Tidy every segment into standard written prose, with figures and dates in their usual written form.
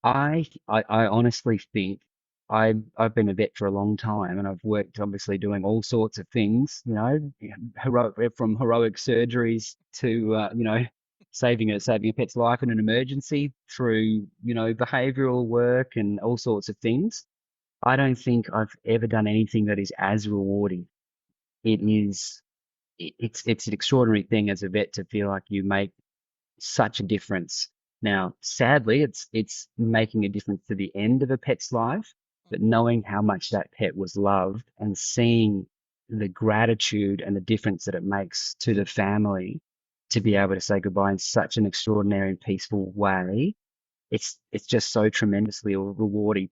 I honestly think I've been a vet for a long time, and I've worked obviously doing all sorts of things, heroic from heroic surgeries to saving a pet's life in an emergency through behavioural work and all sorts of things. I don't think I've ever done anything that is as rewarding. It is it's an extraordinary thing as a vet to feel like you make such a difference. Now, sadly, it's making a difference to the end of a pet's life, but knowing how much that pet was loved and seeing the gratitude and the difference that it makes to the family to be able to say goodbye in such an extraordinary and peaceful way, it's just so tremendously rewarding.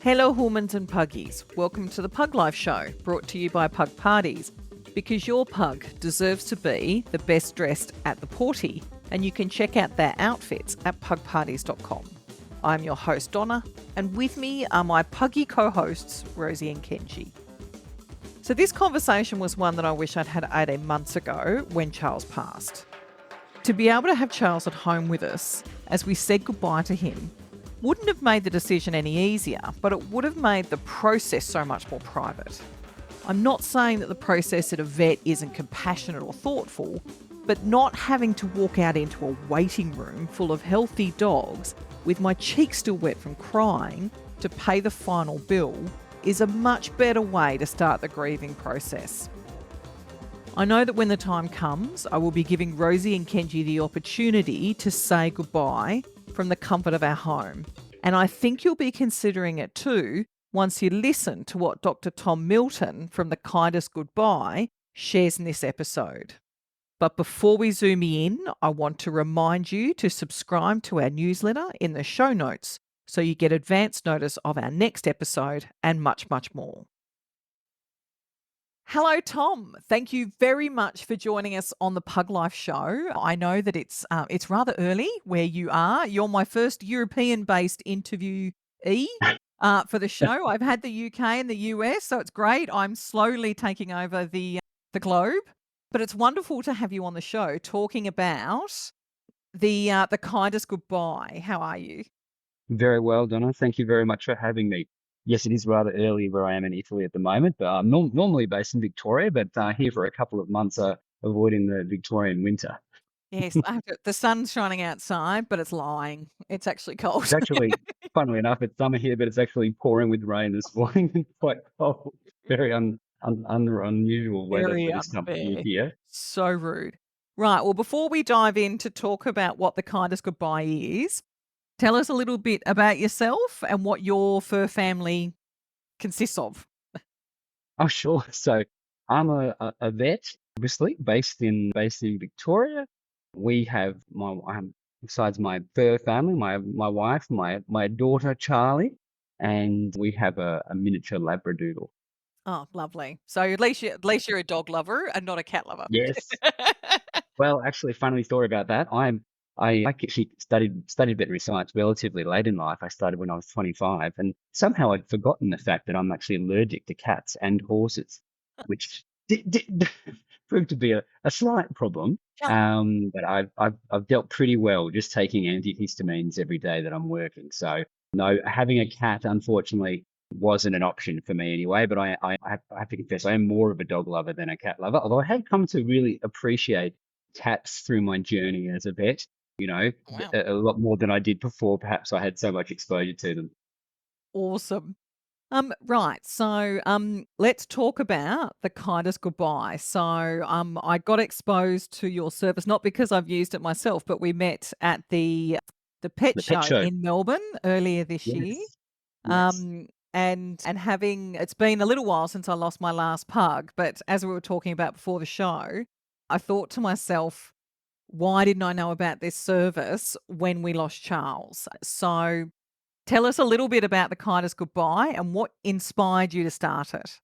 Hello, humans and puggies. Welcome to the Pug Life Show, brought to you by Pug Parties. Because your pug deserves to be the best dressed at the porty, and you can check out their outfits at pugparties.com. I'm your host, Donna, and with me are my puggy co-hosts, Rosie and Kenji. So this conversation was one that I wish I'd had 18 months ago when Charles passed. To be able to have Charles at home with us as we said goodbye to him wouldn't have made the decision any easier, but it would have made the process so much more private. I'm not saying that the process at a vet isn't compassionate or thoughtful, but not having to walk out into a waiting room full of healthy dogs with my cheeks still wet from crying to pay the final bill is a much better way to start the grieving process. I know that when the time comes, I will be giving Rosie and Kenji the opportunity to say goodbye from the comfort of our home. And I think you'll be considering it too once you listen to what Dr Tom Milton from the Kindest Goodbye shares in this episode. But before we zoom in, I want to remind you to subscribe to our newsletter in the show notes so you get advance notice of our next episode and much, much more. Hello, Tom. Thank you very much for joining us on the Pug Life Show. I know that it's rather early where you are. You're my first European-based interviewee for the show. I've had the UK and the US, so it's great. I'm slowly taking over the globe, but it's wonderful to have you on the show talking about the Kindest Goodbye. How are you? Very well, Donna. Thank you very much for having me. Yes, it is rather early where I am in Italy at the moment, but I'm normally based in Victoria, but here for a couple of months, avoiding the Victorian winter. Yes, the sun's shining outside, but it's lying. It's actually It's cold. actually, funnily enough, it's summer here, but it's actually pouring with rain this morning. It's quite cold. Very unusual weather Very for this time of year unfair. here. So rude. Right. Well, before we dive in to talk about what the Kindest Goodbye is, tell us a little bit about yourself and what your fur family consists of. Oh, sure. So I'm a vet, obviously, based in Victoria. We have besides my fur family, my wife, my daughter Charlie, and we have a miniature Labradoodle. Oh, lovely. So at least you're a dog lover and not a cat lover. Yes. Well, actually, funny story about that. I actually studied veterinary science relatively late in life. I started when I was 25, and somehow I'd forgotten the fact that I'm actually allergic to cats and horses, which proved to be a slight problem. Yeah. But I've dealt pretty well just taking antihistamines every day that I'm working. So no, having a cat, unfortunately, wasn't an option for me anyway. But I have to confess, I am more of a dog lover than a cat lover. Although I have come to really appreciate cats through my journey as a vet, Wow. a lot more than I did before. Perhaps I had so much exposure to them. Awesome. Right. So, let's talk about the Kindest Goodbye. So, I got exposed to your service not because I've used it myself, but we met at the pet The pet show show. in Melbourne earlier this year. Yes. Yes. And having it's been a little while since I lost my last pug, but as we were talking about before the show, I thought to myself, why didn't I know about this service when we lost Charles? So tell us a little bit about the Kindest Goodbye and what inspired you to start it.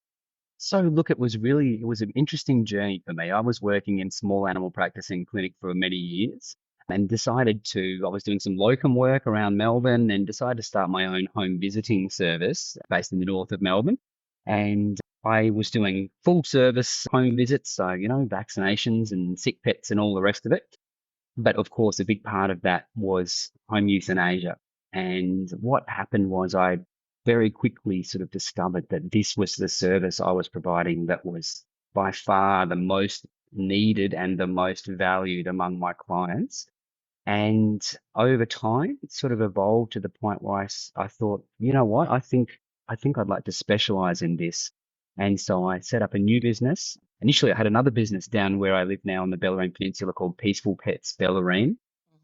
So look, it was an interesting journey for me. I was working in small animal practicing clinic for many years and I was doing some locum work around Melbourne and decided to start my own home visiting service based in the north of Melbourne. And I was doing full service home visits, so, vaccinations and sick pets and all the rest of it. But of course, a big part of that was home euthanasia. And what happened was I very quickly sort of discovered that this was the service I was providing that was by far the most needed and the most valued among my clients. And over time, it sort of evolved to the point where I thought, you know what, I think I'd like to specialize in this. And so I set up a new business. Initially, I had another business down where I live now on the Bellarine Peninsula called Peaceful Pets Bellarine.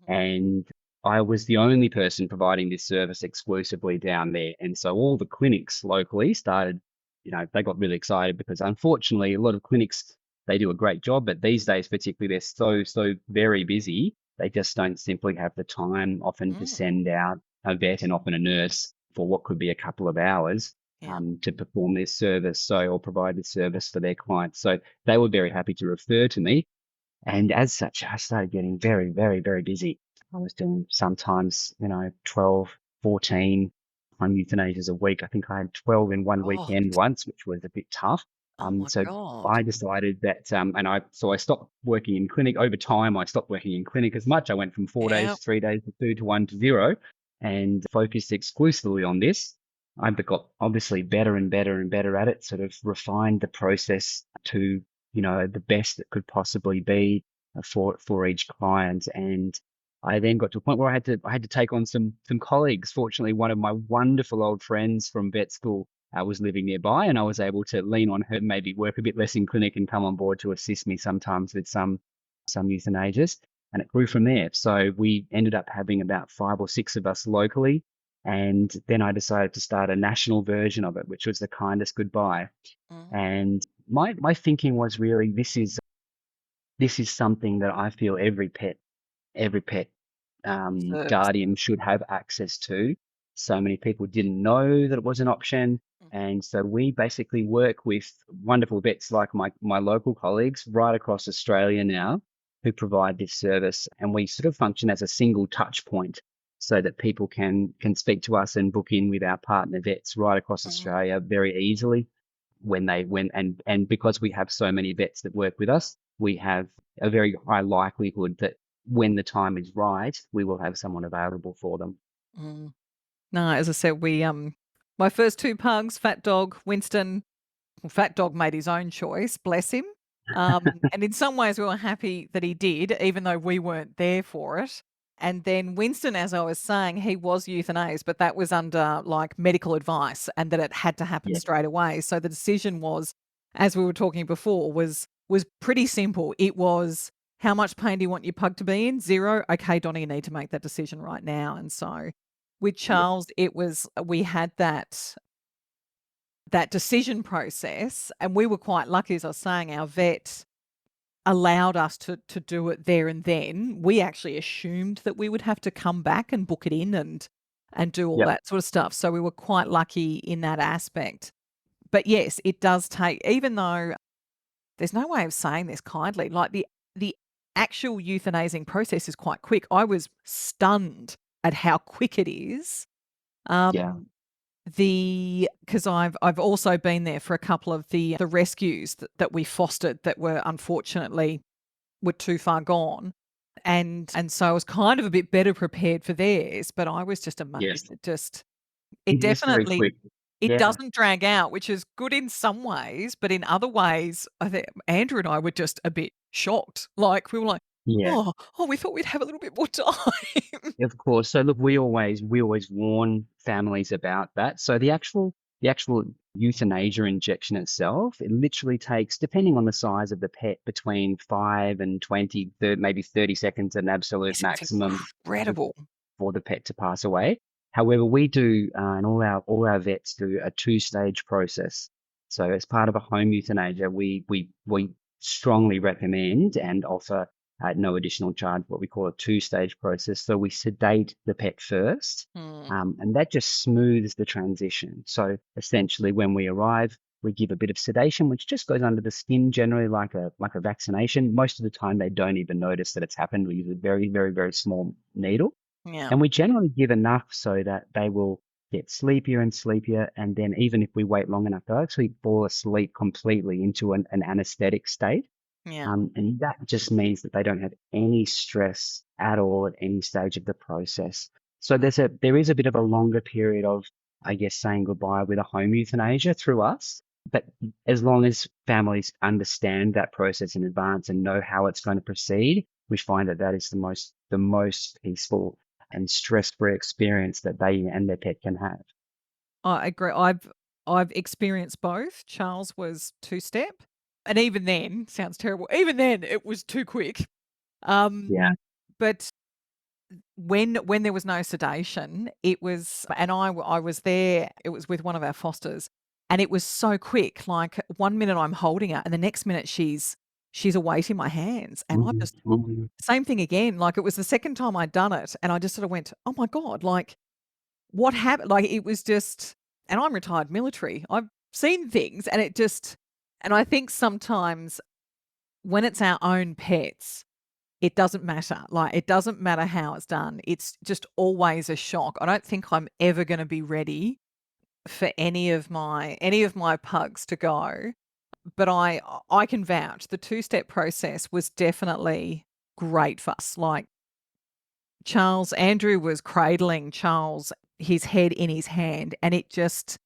Mhm. And I was the only person providing this service exclusively down there. And so all the clinics locally started, they got really excited because unfortunately, a lot of clinics, they do a great job, but these days, particularly, they're so very busy. They just don't simply have the time often to Mm, send out a vet and often a nurse for what could be a couple of hours yeah. to perform this service, or provide this service for their clients. So they were very happy to refer to me. And as such, I started getting very busy. I was doing sometimes, 12, 14 home euthanasias a week. I think I had 12 in one Oh, weekend once, which was a bit tough. oh my So God. I decided that, so I stopped working in clinic. Over time, I stopped working in clinic as much. I went from 4 days Yeah. to 3 days to 2 to 1 to 0 and focused exclusively on this. I got obviously better and better at it, sort of refined the process to the best that could possibly be for each client. And I then got to a point where I had to take on some colleagues. Fortunately, one of my wonderful old friends from vet school was living nearby, and I was able to lean on her, maybe work a bit less in clinic and come on board to assist me sometimes with some euthanasias. And it grew from there. So we ended up having about 5 or 6 of us locally. And then I decided to start a national version of it, which was the Kindest Goodbye. Mm, And my thinking was really this is something that I feel every pet deserves. guardian should have access to. So many people didn't know that it was an option. Mhm. And so we basically work with wonderful vets like my local colleagues right across Australia now who provide this service. And we sort of function as a single touch point so that people can speak to us and book in with our partner vets right across Mm, Australia very easily and because we have so many vets that work with us, we have a very high likelihood that when the time is right, we will have someone available for them. mm. No, as I said, my first 2 pugs, Fat Dog, Winston. Well, Fat Dog made his own choice, bless him. And in some ways, we were happy that he did, even though we weren't there for it. And then Winston, as I was saying, he was euthanized, but that was under like medical advice and that it had to happen Yeah, straight away. So the decision was, as we were talking before, was pretty simple. It was, how much pain do you want your pug to be in? 0. Okay, Donnie, you need to make that decision right now. And so with yeah, Charles, it was, we had that decision process, and we were quite lucky, as I was saying, our vet allowed us to do it there and then. We actually assumed that we would have to come back and book it in and do all yeah, that sort of stuff. So we were quite lucky in that aspect. But yes, it does take, even though there's no way of saying this kindly, like the actual euthanizing process is quite quick. I was stunned at how quick it is. yeah, Um, because I've also been there for a couple of the rescues that we fostered that were unfortunately were too far gone. And so I was kind of a bit better prepared for theirs, but I was just yes. amazed. It It is very definitely quick. it Yeah, doesn't drag out, which is good in some ways, but in other ways, I think Andrew and I were just a bit shocked. Like we were like, yeah. oh, we thought we'd have a little bit more time. Of course. So look, we always warn families about that. So the actual euthanasia injection itself, it literally takes, depending on the size of the pet, between 5 and 20, maybe 30 seconds, an absolute Yes, it's maximum incredible. for the pet to pass away. However, we do, and all our vets do a two-stage process. So as part of a home euthanasia, we strongly recommend and offer at no additional charge what we call a two-stage process. So we sedate the pet first, Mm, and that just smooths the transition. So essentially, when we arrive, we give a bit of sedation, which just goes under the skin, generally like a vaccination. Most of the time, they don't even notice that it's happened. We use a very small needle yeah. and we generally give enough so that they will get sleepier and sleepier. And then even if we wait long enough, they'll actually fall asleep completely into an anesthetic state. Yeah. And that just means that they don't have any stress at all at any stage of the process. So there is a bit of a longer period of, I guess, saying goodbye with a home euthanasia through us. But as long as families understand that process in advance and know how it's going to proceed, we find that that is the most peaceful and stress-free experience that they and their pet can have. I agree. I've experienced both. Charles was two-step, and even then, sounds terrible. Even then, it was too quick. Um, Yeah. but when there was no sedation, it was, and I was there. It was with one of our fosters, and it was so quick. Like 1 minute I'm holding her, and the next minute she's a weight in my hands, and I Mhm, just mhm. same thing again. Like it was the second time I'd done it, and I just sort of went, "Oh my god!" Like what happened? Like it was just, and I'm retired military. I've seen things, and it just, and I think sometimes when it's our own pets, it doesn't matter. Like, it doesn't matter how it's done. It's just always a shock. I don't think I'm ever gonna be ready for any of my pugs to go, but I can vouch the two-step process was definitely great for us. Like, Andrew was cradling Charles, his head in his hand, and it just,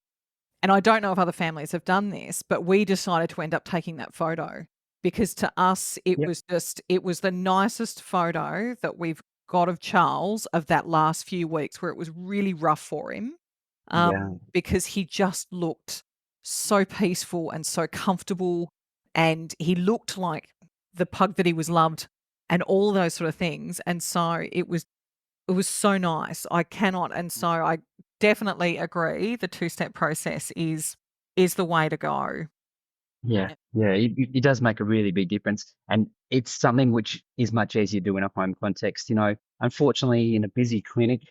and I don't know if other families have done this, but we decided to end up taking that photo because to us Yep. it was the nicest photo that we've got of Charles of that last few weeks where it was really rough for him, Yeah. because he just looked so peaceful and so comfortable, and he looked like the pug that he was loved and all those sort of things, and so it was so nice. I cannot, and so I definitely agree the two-step process is the way to go. Yeah, Yeah. yeah, it does make a really big difference, and it's something which is much easier to do in a home context. Unfortunately, in a busy clinic,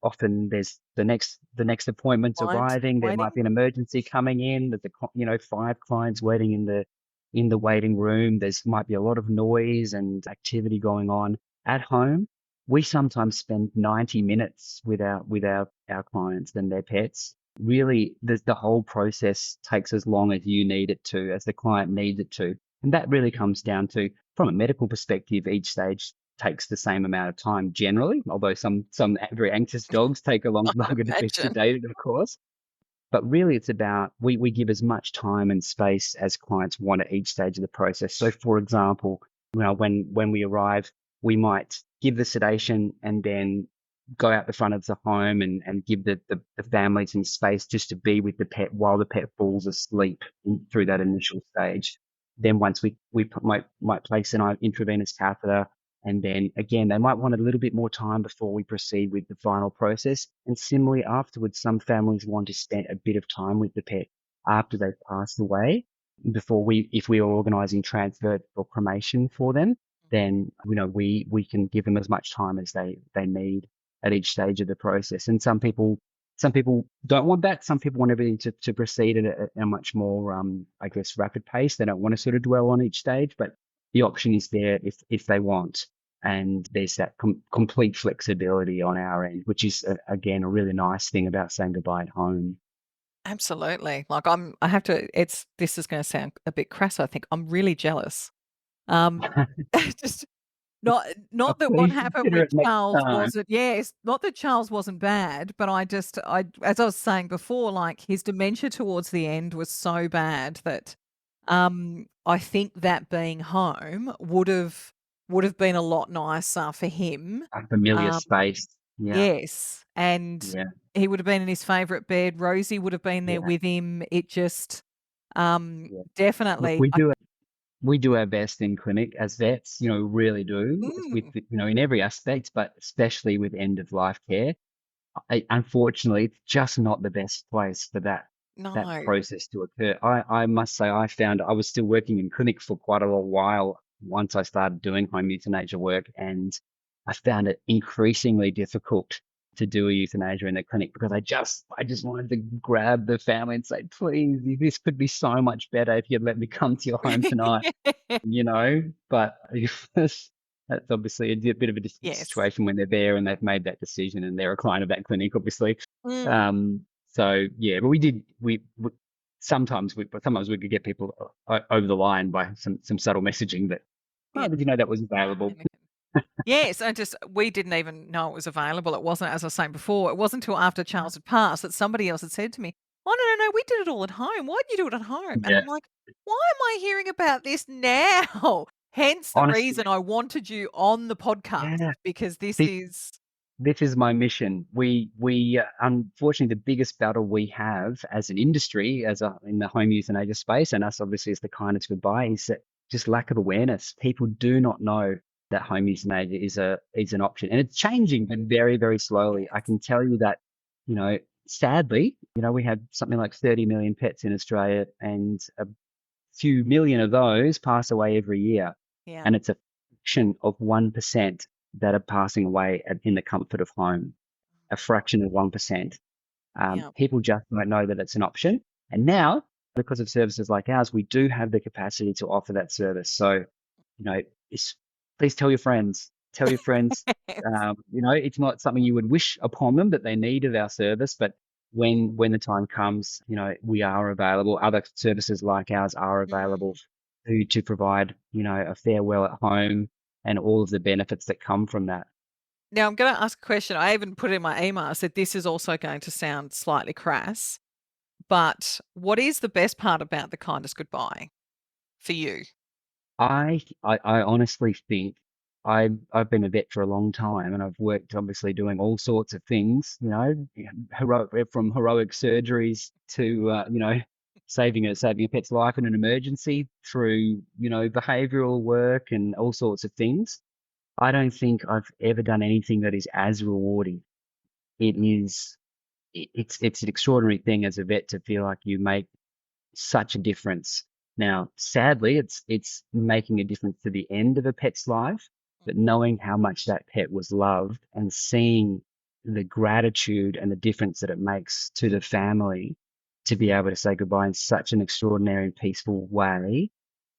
often there's the next appointment's Client arriving. There might waiting? be an emergency coming in. There's five clients waiting in the waiting room. There's might be a lot of noise and activity going on at home. We sometimes spend 90 minutes with our clients and their pets. Really, the whole process takes as long as you need it to, as the client needs it to. And that really comes down to, from a medical perspective, each stage takes the same amount of time generally, although some very anxious dogs take a I long longer to be imagine. sedated, of course. But really, it's about we give as much time and space as clients want at each stage of the process. So, for example, when we arrive, we might give the sedation and then go out the front of the home and give the family some space just to be with the pet while the pet falls asleep through that initial stage. Then once we might place an intravenous catheter, and then again, they might want a little bit more time before we proceed with the final process. And similarly, afterwards, some families want to spend a bit of time with the pet after they've passed away before if we are organising transfer or cremation for them, then we can give them as much time as they need at each stage of the process. And some people don't want that. Some people want everything to proceed at a much more, I guess, rapid pace. They don't want to sort of dwell on each stage, but the option is there if they want. And there's that complete flexibility on our end, which is again a really nice thing about saying goodbye at home. Absolutely. Like, I have to, this is gonna sound a bit crass, I think. I'm really jealous. Um, just Oh, not that what please happened consider with it next Charles time. wasn't, yes, not that Charles wasn't bad, but as I was saying before, like, his dementia towards the end was so bad that, I think that being home would have been a lot nicer for him. A familiar Um, space. Yeah, yes, and yeah, he would have been in his favourite bed. Rosie would have been there yeah, with him. It just, yeah. Look, definitely, we do our best in clinic as vets, really do, mm, in every aspect, but especially with end of life care. Unfortunately, it's just not the best place for that no. process to occur. I must say, I found I was still working in clinic for quite a little while once I started doing home euthanasia work, and I found it increasingly difficult to do a euthanasia in the clinic because I just wanted to grab the family and say, please, this could be so much better if you'd let me come to your home tonight, But That's obviously a bit of a different Yes. situation when they're there and they've made that decision and they're a client of that clinic, obviously. Mm. So yeah, but sometimes we could get people over the line by some subtle messaging that, Yeah. oh, did you know that was available? Yes, and just we didn't even know it was available. It wasn't, as I was saying before, it wasn't until after Charles had passed that somebody else had said to me, "Oh, no, no, no, we did it all at home. Why'd you do it at home?" And Yeah, I'm like, "Why am I hearing about this now?" Hence the honestly, reason I wanted you on the podcast, yeah. because this This is this is my mission. We unfortunately, the biggest battle we have as an industry, in the home euthanasia space, and us obviously as the Kindest Goodbye, is that just lack of awareness. People do not know that home euthanasia is an option, and it's changing, but very, very slowly. I yes. can tell you that, sadly, we have something like 30 million pets in Australia, and a few million of those pass away every year, Yeah. and it's a fraction of 1% that are passing away in the comfort of home. A fraction of 1%. Yeah. People just don't know that it's an option. And now, because of services like ours, we do have the capacity to offer that service. So, you know, it's, please tell your friends. Tell your friends. Yes. It's not something you would wish upon them that they needed our service, but when the time comes, we are available. Other services like ours are available Mm. to provide, a farewell at home and all of the benefits that come from that. Now I'm gonna ask a question. I even put it in my email. I said, "This is also going to sound slightly crass, but what is the best part about the kindest goodbye for you?" I honestly think I've been a vet for a long time, and I've worked obviously doing all sorts of things, heroic from heroic surgeries to saving a pet's life in an emergency through behavioural work and all sorts of things. I don't think I've ever done anything that is as rewarding. It is it's an extraordinary thing as a vet to feel like you make such a difference. Now, sadly, it's making a difference to the end of a pet's life, but knowing how much that pet was loved and seeing the gratitude and the difference that it makes to the family to be able to say goodbye in such an extraordinary and peaceful way,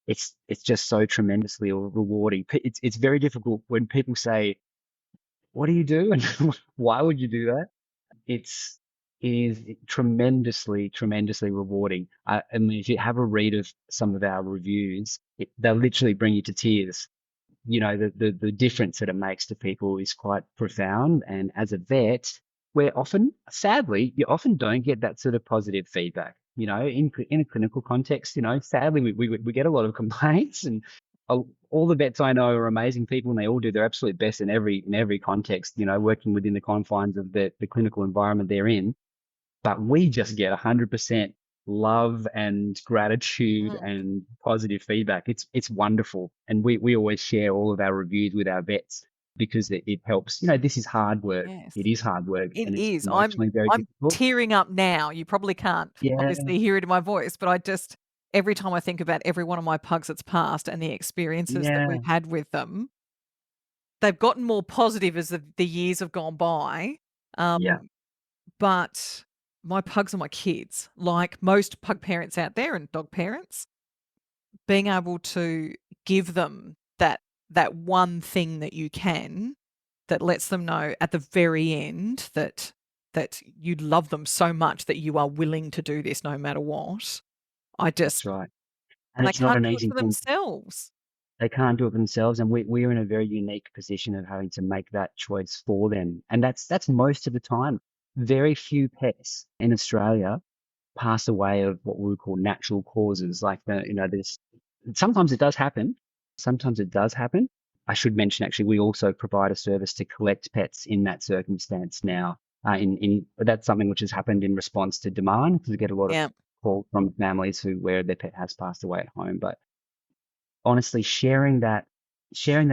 it's just so tremendously rewarding. It's very difficult when people say, "What do you do?" and "Why would you do that?" It's it is tremendously, tremendously rewarding. I mean, if you have a read of some of our reviews, they'll literally bring you to tears. The difference that it makes to people is quite profound. And as a vet, sadly, you often don't get that sort of positive feedback. In a clinical context, sadly, we get a lot of complaints, and all the vets I know are amazing people, and they all do their absolute best in every context. Working within the confines of the clinical environment they're in. But we just get 100% love and gratitude Mm. and positive feedback. It's wonderful, and we always share all of our reviews with our vets because it helps. This is hard work. Yes. It is hard work, It and it's is. I'm emotionally very I'm difficult. tearing up now. You probably can't Yeah, obviously hear it in my voice, but I just every time I think about every one of my pugs that's passed and the experiences that we've yeah, had with them, they've gotten more positive as the years have gone by. yeah. Um, but my pugs are my kids. Like most pug parents out there and dog parents, being able to give them that one thing that you can that lets them know at the very end that you love them so much that you are willing to do this no matter what. I That's just right. And and they it's not can't an do it easy for thing. themselves. They can't do it themselves, and we're in a very unique position of having to make that choice for them. And that's most of the time. Very few pets in Australia pass away of what we would call natural causes. Like there's sometimes it does happen. Sometimes it does happen. I should mention actually, we also provide a service to collect pets in that circumstance now. In That's something which has happened in response to demand because we get a lot of Yeah. calls from families where their pet has passed away at home. But honestly, sharing that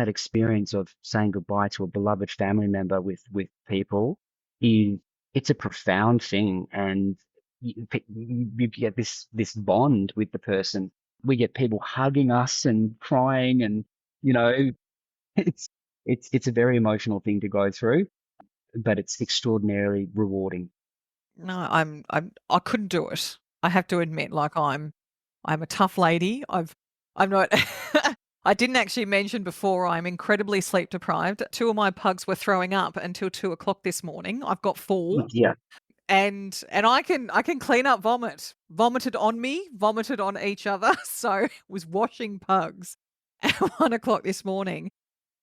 experience of saying goodbye to a beloved family member with people is it's a profound thing, and you get this bond with the person. We get people hugging us and crying, and you know it's it's a very emotional thing to go through, but it's extraordinarily rewarding. No, I couldn't do it. I have to admit, like I'm a tough lady. I'm not I didn't actually mention before I'm incredibly sleep deprived. Two of my pugs were throwing up until 2 o'clock this morning. I've got four. Yeah. And I can clean up vomit. Vomited on me, vomited on each other. So was washing pugs at 1 o'clock this morning.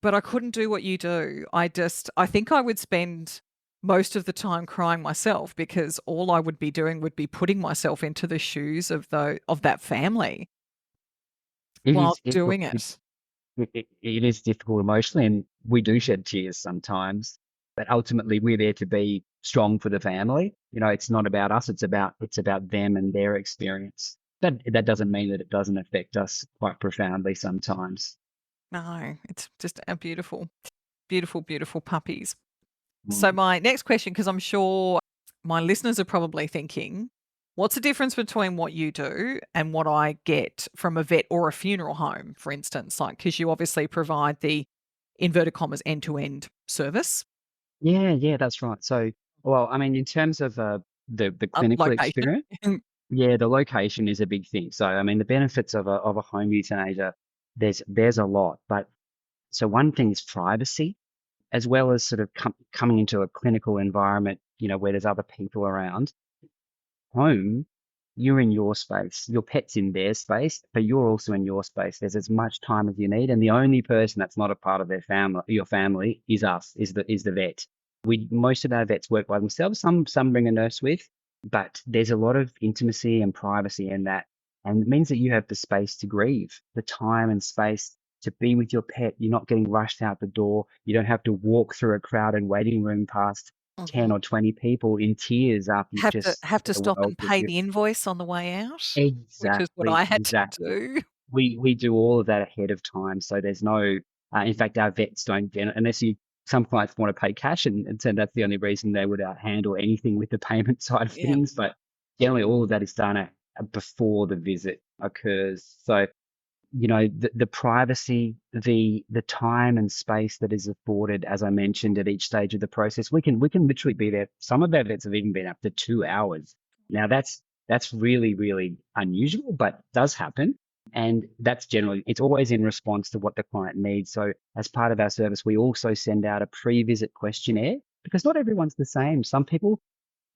But I couldn't do what you do. I think I would spend most of the time crying myself because all I would be doing would be putting myself into the shoes of that family It while is it, look, doing it. it is difficult emotionally, and we do shed tears sometimes. But ultimately, we're there to be strong for the family. You know, it's not about us; it's about them and their experience. That doesn't mean that it doesn't affect us quite profoundly sometimes. No, it's just a beautiful, beautiful, beautiful puppies. So Mm. my next question, because I'm sure my listeners are probably thinking, what's the difference between what you do and what I get from a vet or a funeral home, for instance? Like, because you obviously provide the inverted commas end-to-end service, Yeah, yeah, that's right. So, well, I mean, in terms of the clinical location. experience, yeah, the location is a big thing. So, I mean, the benefits of a home euthanasia, there's a lot, but so one thing is privacy, as well as sort of coming into a clinical environment, you know, where there's other people around. Home, you're in your space. Your pet's in their space, but you're also in your space. There's as much time as you need, and the only person that's not a part of their family, your family, is us, is the vet. We most of our vets work by themselves. Some bring a nurse with, but there's a lot of intimacy and privacy in that, and it means that you have the space to grieve, the time and space to be with your pet. You're not getting rushed out the door. You don't have to walk through a crowded waiting room past 10 Mhm. or 20 people in tears after you've just Have to the stop world and with pay you. the invoice on the way out, which is what Exactly, I had to exactly. do. We do all of that ahead of time, so there's no. In fact, our vets don't unless you. Some clients want to pay cash, and so that's the only reason they would handle anything with the payment side of Yeah. things. But generally, all of that is done before the visit occurs. So you know, the privacy, the time and space that is afforded, as I mentioned, at each stage of the process. We can literally be there. Some of our vets have even been up to 2 hours. Now that's really, really unusual, but does happen. And that's generally, it's always in response to what the client needs. So as part of our service, we also send out a pre-visit questionnaire because not everyone's the same. Some people,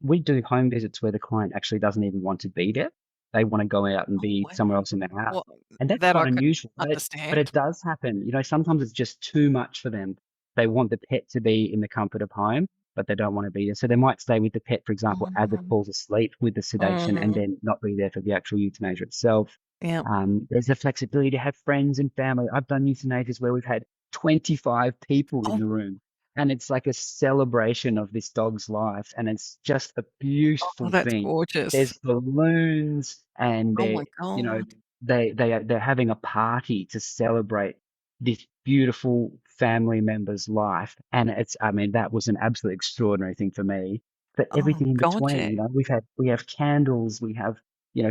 we do home visits where the client actually doesn't even want to be there. They want to go out and Oh, be somewhere wow. else in their house. Well, And that's that quite I can unusual, but understand. it does happen. You know, sometimes it's just too much for them. They want the pet to be in the comfort of home, but they don't want to be there. So they might stay with the pet, for example, as it Mhm. falls asleep with the sedation and Mm. then not be there for the actual euthanasia itself. Yeah. There's the flexibility to have friends and family. I've done euthanasias where we've had 25 people in Oh, the room, and it's like a celebration of this dog's life, and it's just a oh, beautiful that's thing. gorgeous. There's balloons, and Oh they're my you know god. they're having a party to celebrate this beautiful family member's life, and it's I mean that was an absolutely extraordinary thing for me. But Oh everything in god, between, yeah. you know, we have candles, we have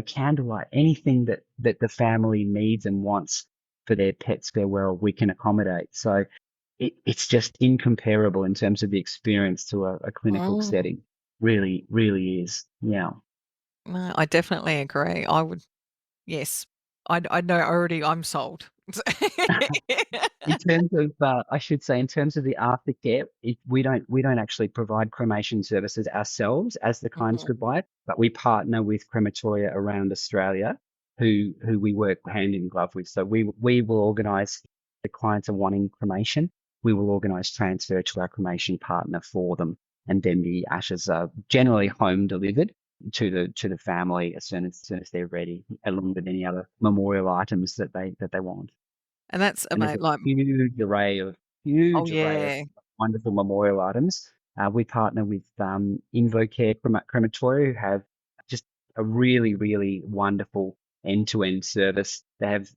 candlelight, anything that the family needs and wants for their pet's farewell, we can accommodate. So it's just incomparable in terms of the experience to a clinical Mm. setting. Really, really is. Yeah. No, I definitely agree. I would yes. I know already I'm sold. In terms of, I should say, in terms of the aftercare, we don't actually provide cremation services ourselves as the Kindest Mhm. Goodbye, but we partner with crematoria around Australia who we work hand in glove with. So we will organise the clients are wanting cremation. We will organise transfer to our cremation partner for them, and then the ashes are generally home delivered to the family as soon as they're ready, along with any other memorial items that they want. And that's And there's ama a like oh, huge array of yeah. wonderful memorial items. We partner with InvoCare Crematoria, who have just a really, really wonderful end-to-end service. They have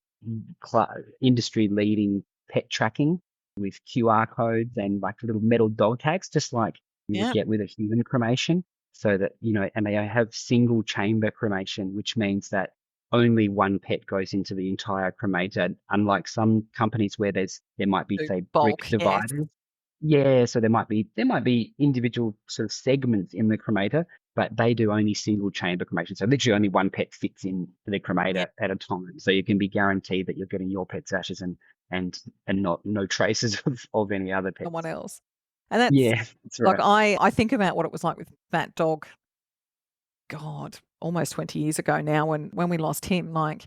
industry-leading pet tracking with QR codes and like little metal dog tags, just like you would Yeah. get with a human cremation. So that, and they have single chamber cremation, which means that only one pet goes into the entire cremator, unlike some companies where there might be, Do say, brick bulk, yes. dividers. Yeah, so there might be individual sort of segments in the cremator, but they do only single chamber cremation. So literally only one pet fits in the Yeah. cremator at a time. So you can be guaranteed that you're getting your pet's ashes and not no traces of any other Someone pets. else. And that's Yeah, that's like, right. I think about what it was like with that dog, God, almost 20 years ago now when we lost him. Like,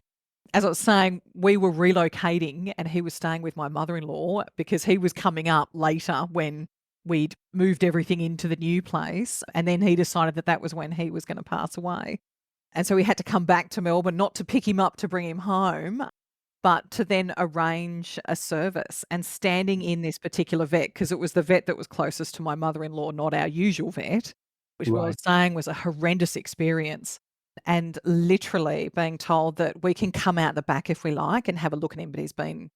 as I was saying, we were relocating and he was staying with my mother-in-law because he was coming up later when we'd moved everything into the new place. And then he decided that that was when he was going to pass away. And so we had to come back to Melbourne, not to pick him up to bring him home, but to then arrange a service. And standing in this particular vet, because it was the vet that was closest to my mother-in-law, not our usual vet, which we were Right. saying was a horrendous experience. And literally being told that we can come out the back if we like and have a look at him, but he's been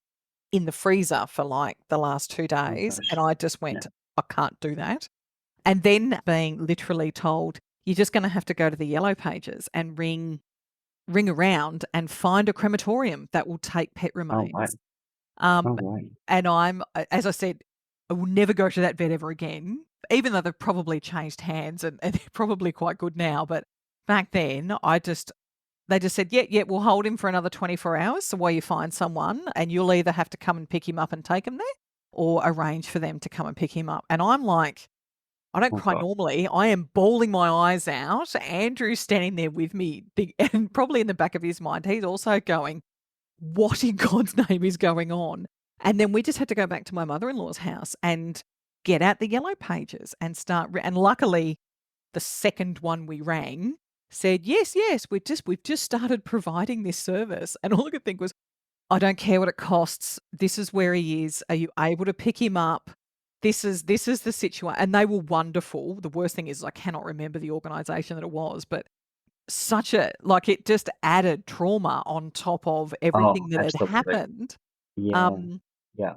in the freezer for like the last 2 Oh days. And gosh. I just Yeah. went, I can't do that. And then being literally told, you're just going to have to go to the yellow pages and ring around and find a crematorium that will take pet Oh wow. remains. Oh Um, wow. and as I said, I will never go to that vet ever again, even though they've probably changed hands and they're probably quite good now. But back then, they just said, yeah, yeah, we'll hold him for another 24 hours. So while you find someone, and you'll either have to come and pick him up and take him there or arrange for them to come and pick him up. And I'm like, I don't Oh cry god. normally. I am bawling my eyes out. Andrew's standing there with me, and probably in the back of his mind, he's also going, what in God's name is going on? And then we just had to go back to my mother-in-law's house and get out the yellow pages and and luckily the second one we rang said, yes, yes, we've just started providing this service. And all I could think was, I don't care what it costs. This is where he is. Are you able to pick him up? This is the situation. And they were wonderful. The worst thing is I cannot remember the organization that it was, but such a like it just added trauma on top of everything Oh, that had absolutely. happened. Yeah. Um, Yeah.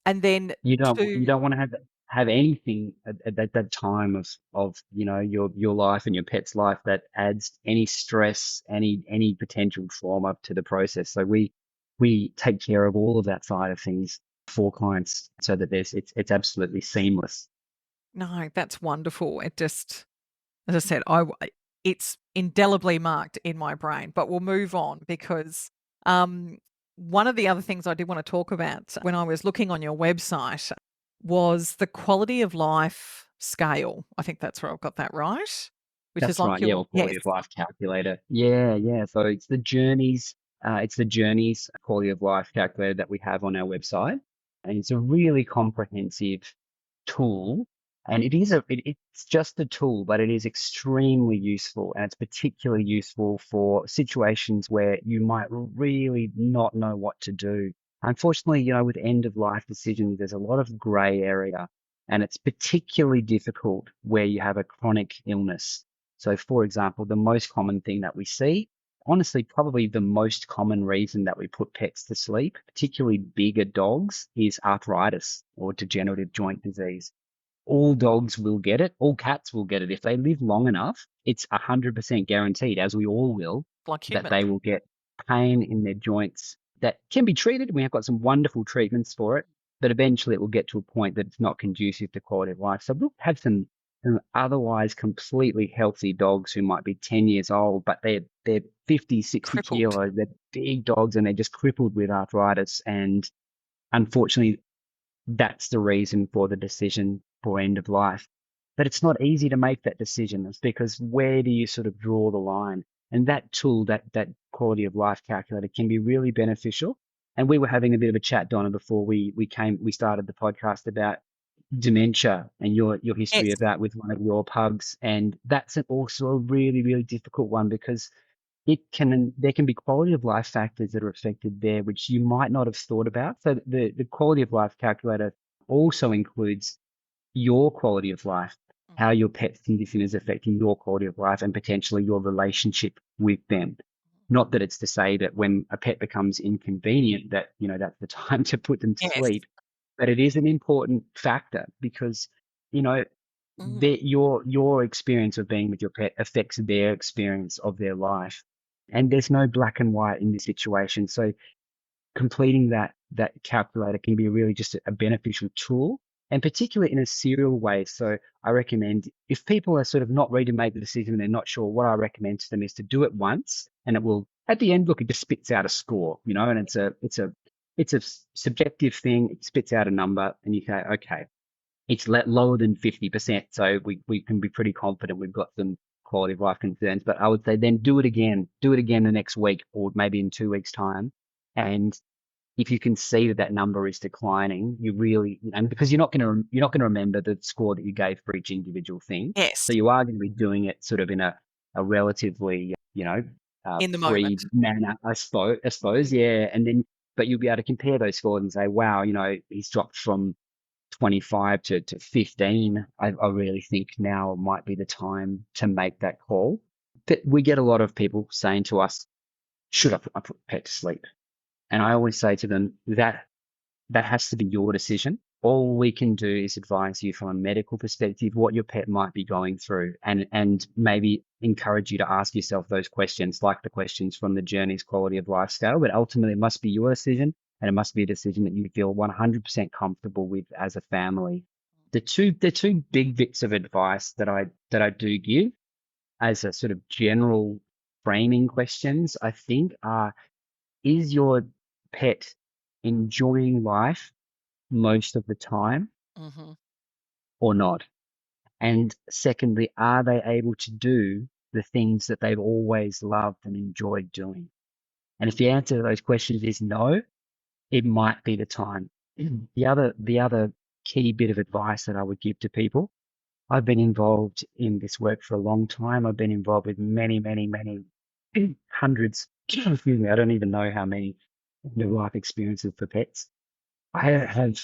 and then You to don't want to have anything at that time of your life and your pet's life that adds any stress, any potential trauma to the process. So we take care of all of that side of things for clients so that it's absolutely seamless. no, that's wonderful. It just, as I said, it's indelibly marked in my brain. But we'll move on because um, one of the other things I did want to talk about when I was looking on your website was the quality of life scale. I think that's where I've got that right, which is That's like right. Yeah, your or yes, quality of life calculator. Yeah, yeah. So it's the journeys quality of life calculator that we have on our website. And it's a really comprehensive tool. And it's just a tool, but it is extremely useful. And it's particularly useful for situations where you might really not know what to do. Unfortunately, with end of life decisions, there's a lot of gray area. And it's particularly difficult where you have a chronic illness. So, for example, the most common thing that we see, honestly, probably the most common reason that we put pets to sleep, particularly bigger dogs, is arthritis or degenerative joint disease. All dogs will get it. All cats will get it. If they live long enough, it's 100% guaranteed, as we all will, like that humans. they will get pain in their joints that can be treated. We have got some wonderful treatments for it, but eventually it will get to a point that it's not conducive to quality of life. So we'll have some otherwise completely healthy dogs who might be 10 years old, but they're 50, 60 Crippled. kilos. They're big dogs and they're just crippled with arthritis. And unfortunately, that's the reason for the decision for end of life. But it's not easy to make that decision. It's because where do you sort of draw the line? And that tool, that quality of life calculator can be really beneficial. And we were having a bit of a chat, Donna, before we started the podcast about dementia and your history Yes, of that with one of your pugs. And that's also a really, really difficult one because there can be quality of life factors that are affected there, which you might not have thought about. So the quality of life calculator also includes your quality of life, how your pet's condition is affecting your quality of life and potentially your relationship with them. Not that it's to say that when a pet becomes inconvenient that, that's the time to put them to yes. sleep, but it is an important factor because, you know, Mm. your experience of being with your pet affects their experience of their life. And there's no black and white in this situation. So completing that calculator can be really just a beneficial tool and particularly in a serial way. So I recommend, if people are sort of not ready to make the decision and they're not sure, what I recommend to them is to do it once, and it will, at the end, look, it just spits out a score, and it's a subjective thing. It spits out a number, and you say, okay, it's lower than 50%. So we can be pretty confident we've got some quality of life concerns. But I would say then do it again the next week, or maybe in 2 weeks' time. And if you can see that that number is declining, you really, and because you're not going to remember the score that you gave for each individual thing. Yes, So you are going to be doing it sort of in a relatively, in the moment. free manner, I suppose, yeah. And then, but you'll be able to compare those scores and say, wow, he's dropped from 25 to 15. I really think now might be the time to make that call. But we get a lot of people saying to us, should I put pet to sleep? And I always say to them that has to be your decision. All we can do is advise you from a medical perspective what your pet might be going through, and maybe encourage you to ask yourself those questions, like the questions from the Journey's quality of life scale. But ultimately, it must be your decision, and it must be a decision that you feel 100% comfortable with as a family. The two big bits of advice that I do give as a sort of general framing questions, I think, are: is your pet enjoying life most of the time Hmm. or not? And secondly, are they able to do the things that they've always loved and enjoyed doing? And if the answer to those questions is no, it might be the time. The other key bit of advice that I would give to people: I've been involved in this work for a long time. I've been involved with many, many, many hundreds, excuse me, I don't even know how many life experiences for pets. I have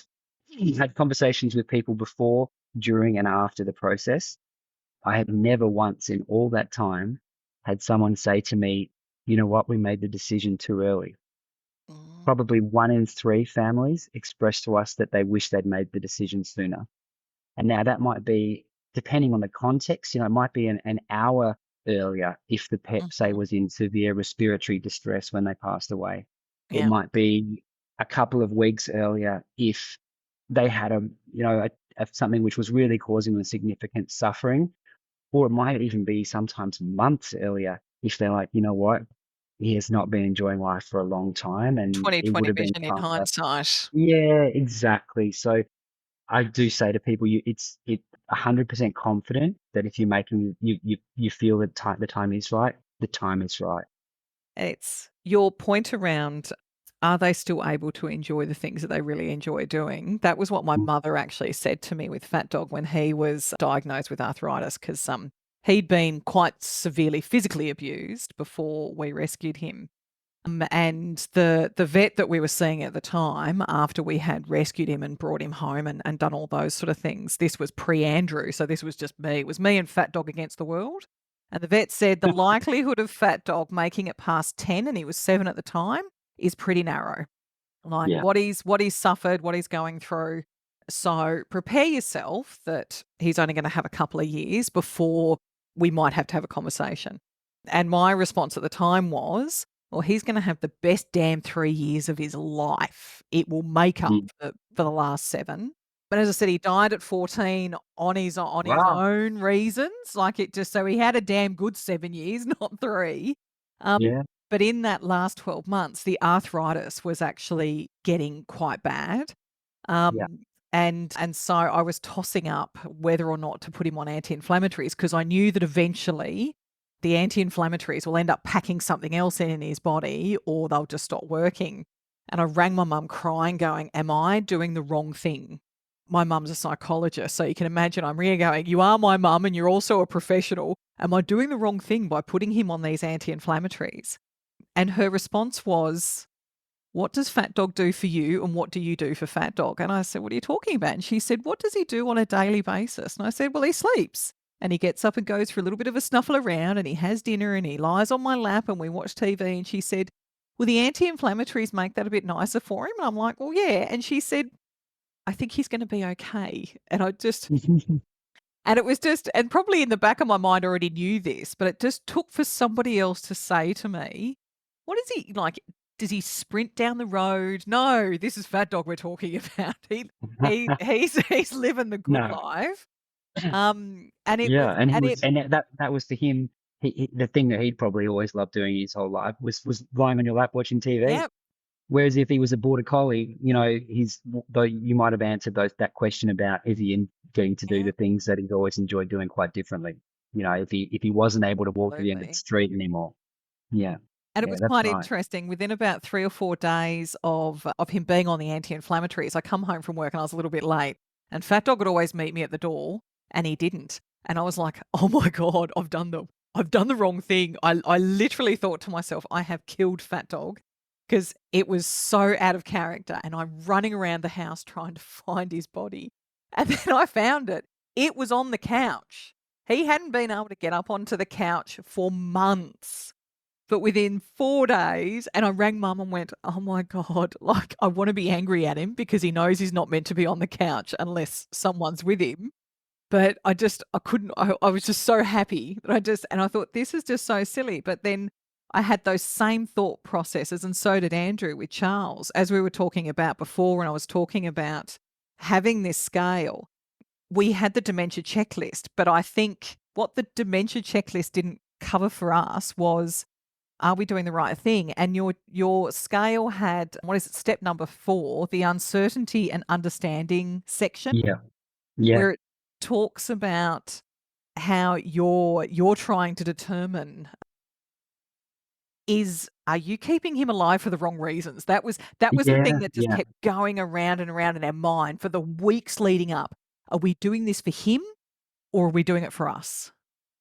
had conversations with people before, during, and after the process. I have never once in all that time had someone say to me, you know what, we made the decision too early. Mm. Probably 1 in 3 families express to us that they wish they'd made the decision sooner. And now that might be, depending on the context, it might be an hour earlier if the pet, say, Mhm. was in severe respiratory distress when they passed away. It Yeah. might be a couple of weeks earlier if they had something which was really causing them significant suffering, or it might even be sometimes months earlier if they're like, you know what, he has not been enjoying life for a long time, and it would 20/20 have been vision in time to. hindsight. Yeah, exactly. So I do say to people, it 100% confident that if you're making you feel the time is right, the time is right. It's your point around, are they still able to enjoy the things that they really enjoy doing? That was what my Mm. mother actually said to me with Fat Dog when he was diagnosed with arthritis, because he'd been quite severely physically abused before we rescued him. And the vet that we were seeing at the time, after we had rescued him and brought him home and done all those sort of things, this was pre-Andrew, so this was just me. It was me and Fat Dog against the world. And the vet said the likelihood of Fat Dog making it past 10, and he was 7 at the time, is pretty narrow. Like Yeah. what he's suffered, what he's going through. So prepare yourself that he's only going to have a couple of years before we might have to have a conversation. And my response at the time was, well, he's going to have the best damn 3 years of his life. It will make up Mm. for the last 7. But as I said, he died at 14 on his Wow. own reasons. Like it just, so he had a damn good 7 years, not 3. Um, Yeah. but in that last 12 months, the arthritis was actually getting quite bad. Yeah. And so I was tossing up whether or not to put him on anti-inflammatories, because I knew that eventually the anti-inflammatories will end up packing something else in his body, or they'll just stop working. And I rang my mum crying, going, am I doing the wrong thing? My mum's a psychologist, so you can imagine I'm really going, you are my mum and you're also a professional. Am I doing the wrong thing by putting him on these anti-inflammatories? And her response was, what does Fat Dog do for you and what do you do for Fat Dog? And I said, what are you talking about? And she said, what does he do on a daily basis? And I said, well, he sleeps and he gets up and goes for a little bit of a snuffle around and he has dinner and he lies on my lap and we watch TV. And she said, well, the anti-inflammatories make that a bit nicer for him. And I'm like, well, yeah. And she said, I think he's going to be okay. And and it was just, and probably in the back of my mind I already knew this, but it just took for somebody else to say to me, what is he like? Does he sprint down the road? No, this is Fat Dog we're talking about. He's living the good No. life. And it Yeah, was and he and was, it and that was to him. The thing that he'd probably always loved doing his whole life was lying on your lap watching TV. Yep, Whereas if he was a border collie, though you might have answered that question about is he getting to do yeah, the things that he's always enjoyed doing quite differently. If he wasn't able to walk to the end of the absolutely. street anymore. Yeah, And it yeah, was that's quite right. interesting. Within about 3 or 4 days of him being on the anti-inflammatories, I come home from work and I was a little bit late, and Fat Dog would always meet me at the door, and he didn't. And I was like, "Oh my God, I've done the wrong thing." I literally thought to myself, "I have killed Fat Dog," because it was so out of character, and I'm running around the house trying to find his body. And then I found it. It was on the couch. He hadn't been able to get up onto the couch for months. But within 4 days, and I rang mum and went, "Oh my God, like, I wanna be angry at him because he knows he's not meant to be on the couch unless someone's with him." But I couldn't I was just so happy that I thought, "This is just so silly." But then I had those same thought processes, and so did Andrew with Charles, as we were talking about before when I was talking about having this scale. We had the dementia checklist, but I think what the dementia checklist didn't cover for us was, are we doing the right thing? And your scale had, what is it, step number 4, the uncertainty and understanding section, Yeah, yeah, where it talks about how you're trying to determine, are you keeping him alive for the wrong reasons? That was the thing yeah, that just yeah. kept going around and around in our mind for the weeks leading up. Are we doing this for him or are we doing it for us?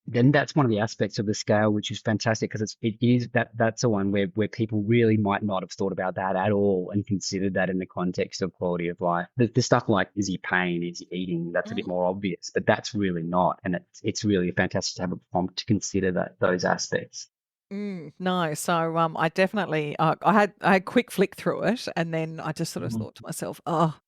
Then that's one of the aspects of the scale, which is fantastic because that's the one where people really might not have thought about that at all and considered that in the context of quality of life. The stuff like is he paying, is he eating, that's a bit more obvious, but that's really not, and it's really fantastic to have a prompt to consider those aspects. No, so, I definitely, I had a quick flick through it, and then I just sort of Mhm. thought to myself, "Oh,"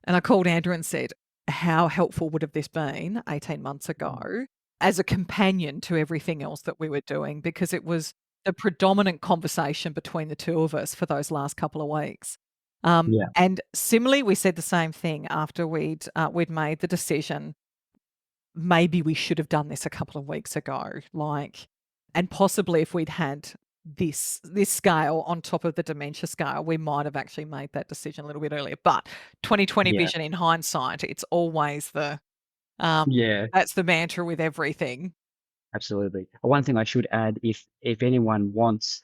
and I called Andrew and said, "How helpful would have this been 18 months ago as a companion to everything else that we were doing?" Because it was the predominant conversation between the 2 of us for those last couple of weeks. Yeah, And similarly, we said the same thing after we'd made the decision, maybe we should have done this a couple of weeks ago, like, and possibly if we'd had this scale on top of the dementia scale, we might have actually made that decision a little bit earlier. But 2020 yeah, vision in hindsight, it's always um, yeah. that's the mantra with everything. Absolutely. One thing I should add, if anyone wants,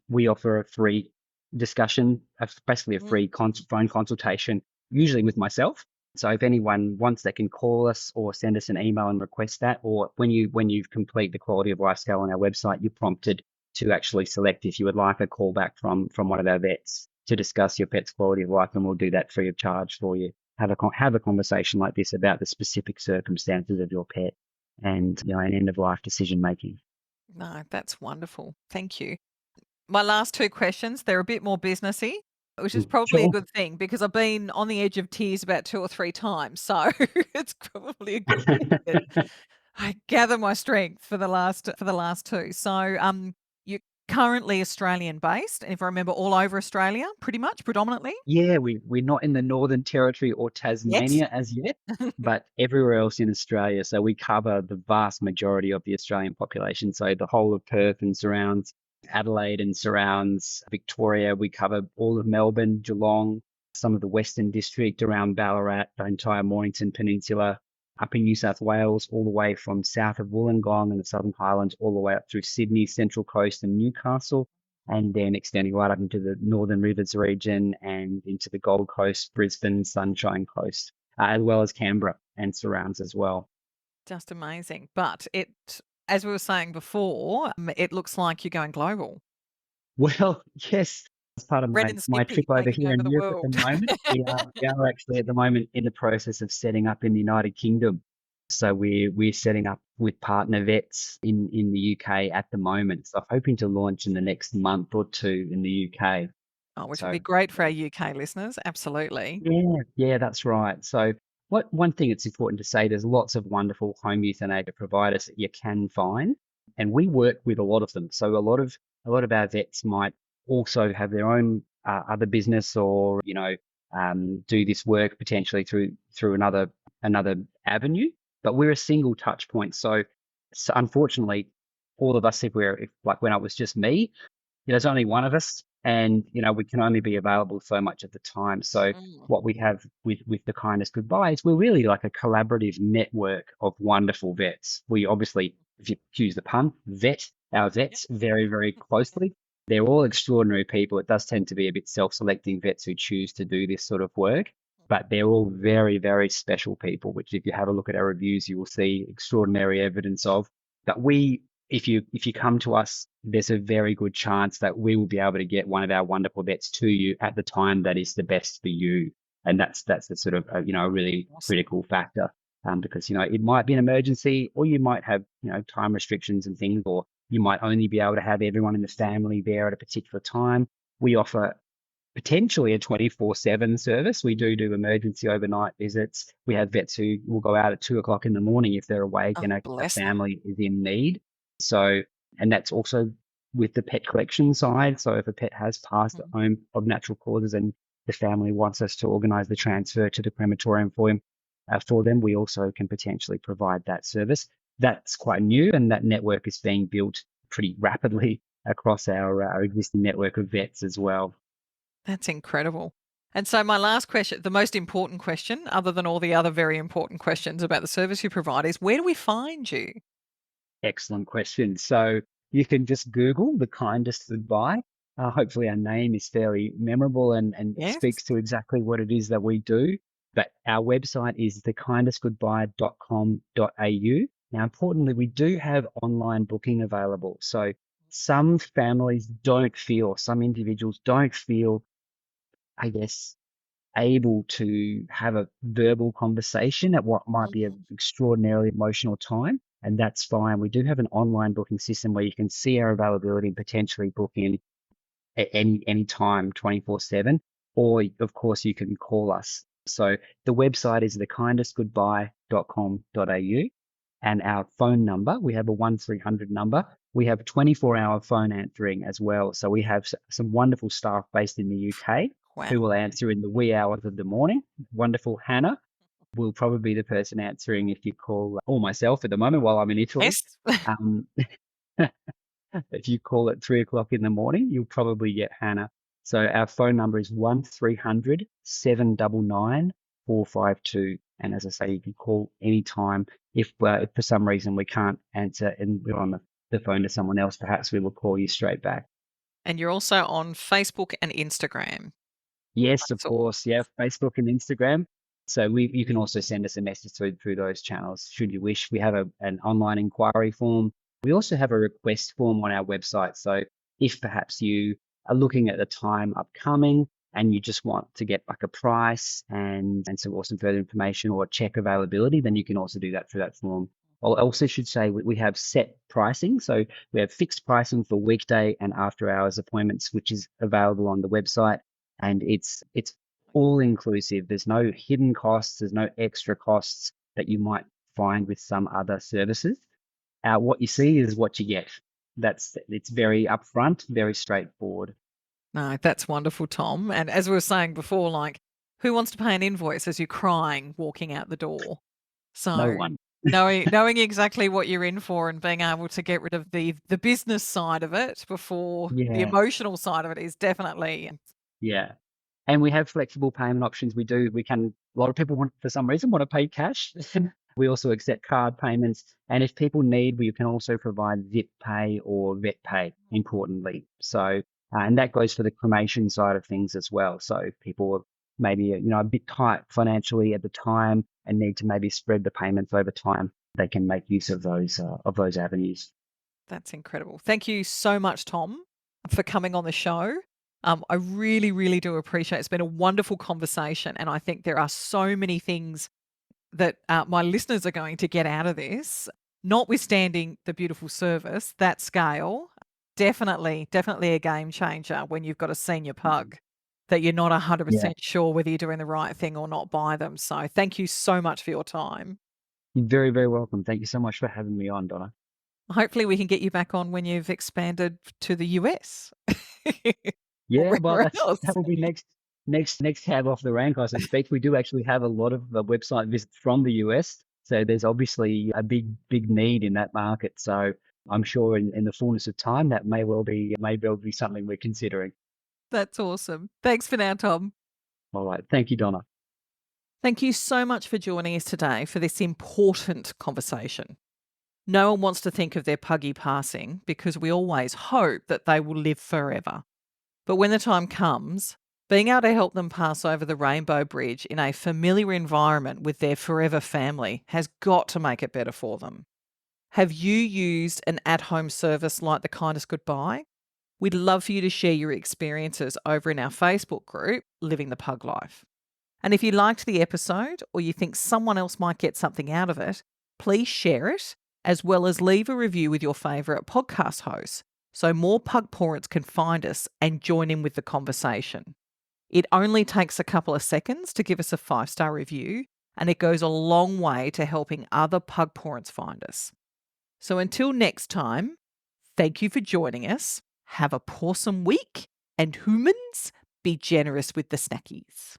we offer a free discussion, basically a Mm, free phone consultation, usually with myself. So if anyone wants, they can call us or send us an email and request that. Or when you complete the quality of life scale on our website, you're prompted to actually select if you would like a call back from one of our vets to discuss your pet's quality of life, and we'll do that free of charge for you. Have a conversation like this about the specific circumstances of your pet and an end of life decision making. no, that's wonderful. Thank you. My last 2 questions, they're a bit more businessy, which is probably a Sure. good thing because I've been on the edge of tears about 2 or 3 times. So it's probably a good thing that I gather my strength for the last 2. So, you're currently Australian based, and if I remember, all over Australia, pretty much, predominantly? Yeah, we're not in the Northern Territory or Yet? Tasmania as yet, but everywhere else in Australia. So we cover the vast majority of the Australian population. So the whole of Perth and surrounds, Adelaide and surrounds, Victoria. We cover all of Melbourne, Geelong, some of the Western District around Ballarat, the entire Mornington Peninsula, up in New South Wales, all the way from south of Wollongong and the Southern Highlands, all the way up through Sydney, Central Coast, and Newcastle, and then extending right up into the Northern Rivers region and into the Gold Coast, Brisbane, Sunshine Coast, as well as Canberra and surrounds as well. Just amazing. But as we were saying before, it looks like you're going global. Well, yes, as part of Ren my and my Stimpy trip over taking here over in the Europe at the world. moment, we are actually at the moment in the process of setting up in the United Kingdom. So we're setting up with partner vets in the UK at the moment. So hoping to launch in the next month or two in the UK. Oh, which would So be great for our UK listeners, absolutely. yeah, yeah, that's right. So one thing that's important to say, there's lots of wonderful home euthanasia providers that you can find, and we work with a lot of them. So a lot of our vets might also have their own other business, or do this work potentially through another avenue. But we're a single touch point. So unfortunately, all of us, if like when it was just me, there's only one of us, and we can only be available so much at the time. So Mm. what we have with the Kindest Goodbye is we're really like a collaborative network of wonderful vets. We obviously, if you excuse the pun, vet our Yep. vets very, very closely. They're all extraordinary people. It does tend to be a bit self-selecting vets who choose to do this sort of work, but they're all very, very special people, which if you have a look at our reviews, you will see extraordinary evidence of. That if you come to us, there's a very good chance that we will be able to get one of our wonderful vets to you at the time that is the best for you. And that's the sort of a really Awesome. critical factor, because it might be an emergency, or you might have time restrictions and things, or you might only be able to have everyone in the family there at a particular time. We offer potentially a 24/7 service. We do emergency overnight visits. We have vets who will go out at 2 o'clock in the morning if they're awake Oh, and a bless them. family is in need. So, and that's also with the pet collection side. So if a pet has passed at Mhm. home of natural causes and the family wants us to organise the transfer to the crematorium for them, we also can potentially provide that service. That's quite new, and that network is being built pretty rapidly across our existing network of vets as well. That's incredible. And so, my last question, the most important question, other than all the other very important questions about the service you provide, is where do we find you? Excellent question. So you can just Google the kindest goodbye. Hopefully, our name is fairly memorable, and it Yes. speaks to exactly what it is that we do. But our website is thekindestgoodbye.com.au. Now, importantly, we do have online booking available. So some individuals don't feel, I guess, able to have a verbal conversation at what might be an Mm. extraordinarily emotional time, and that's fine. We do have an online booking system where you can see our availability and potentially book in at any time, 24/7, or of course you can call us. So the website is thekindestgoodbye.com.au, and our phone number, we have a 1300 number. We have 24-hour phone answering as well. So we have some wonderful staff based in the UK who Wow. will answer in the wee hours of the morning. Wonderful Hannah will probably be the person answering if you call, or myself at the moment while I'm in Italy. Yes. Um, if you call at 3 o'clock in the morning, you'll probably get Hannah. So our phone number is 1300 799 452. And as I say, you can call anytime. If for some reason we can't answer and we're on the phone to someone else, perhaps we will call you straight back. And you're also on Facebook and Instagram. Yes, I of saw. course. Yeah, Facebook and Instagram. So you can also send us a message through those channels should you wish. We have an online inquiry form. We also have a request form on our website. So if perhaps you are looking at the time upcoming and you just want to get like a price and some further information or check availability, then you can also do that through that form. I also should say we have set pricing. So we have fixed pricing for weekday and after hours appointments, which is available on the website, and it's all inclusive. There's no hidden costs. There's no extra costs that you might find with some other services. What you see is what you get. It's very upfront, very straightforward. No, that's wonderful, Tom. And as we were saying before, like, who wants to pay an invoice as you're crying walking out the door? No So one. knowing exactly what you're in for and being able to get rid of the business side of it before the Yeah, emotional side of it is definitely. yeah. And we have flexible payment options. A lot of people for some reason, want to pay cash. We also accept card payments. And if people need, we can also provide Zip Pay or Vet Pay, importantly. So, and that goes for the cremation side of things as well. So if people are maybe, a bit tight financially at the time and need to maybe spread the payments over time, they can make use of those avenues. That's incredible. Thank you so much, Tom, for coming on the show. I really, really do appreciate it. It's been a wonderful conversation, and I think there are so many things that my listeners are going to get out of this, notwithstanding the beautiful service, that scale, definitely, definitely a game changer when you've got a senior Mhm. pug that you're not Yeah. 100% sure whether you're doing the right thing or not by them. So thank you so much for your time. You're very, very welcome. Thank you so much for having me on, Donna. Hopefully, we can get you back on when you've expanded to the US or Yeah, well, wherever else. that will be next tab off the rank, I suspect. We do actually have a lot of website visits from the US, so there's obviously a big need in that market. So I'm sure in the fullness of time that may well be something we're considering. That's awesome. Thanks for now, Tom. All right, thank you, Donna. Thank you so much for joining us today for this important conversation. No one wants to think of their puggy passing because we always hope that they will live forever. But when the time comes, being able to help them pass over the rainbow bridge in a familiar environment with their forever family has got to make it better for them. Have you used an at-home service like the Kindest Goodbye? We'd love for you to share your experiences over in our Facebook group, Living the Pug Life. And if you liked the episode or you think someone else might get something out of it, please share it, as well as leave a review with your favourite podcast hosts so more pug parents can find us and join in with the conversation. It only takes a couple of seconds to give us a 5-star review, and it goes a long way to helping other pug parents find us. So until next time, thank you for joining us. Have a pawsome week, and humans, be generous with the snackies.